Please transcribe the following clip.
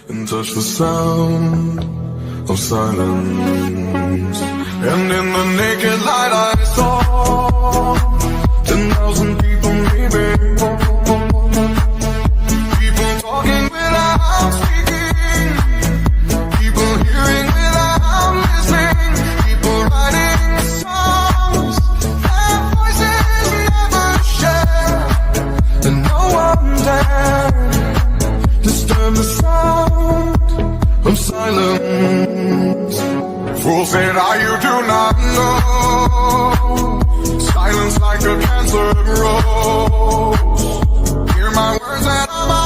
and touch the sound of silence. And in the naked light I saw 10,000 people maybe, people talking without speaking, people hearing without listening, people writing songs that voices never share, and no one dared disturb the sound of silence. Fool said, you do not know. Silence like a cancer grows. Hear my words and I'm a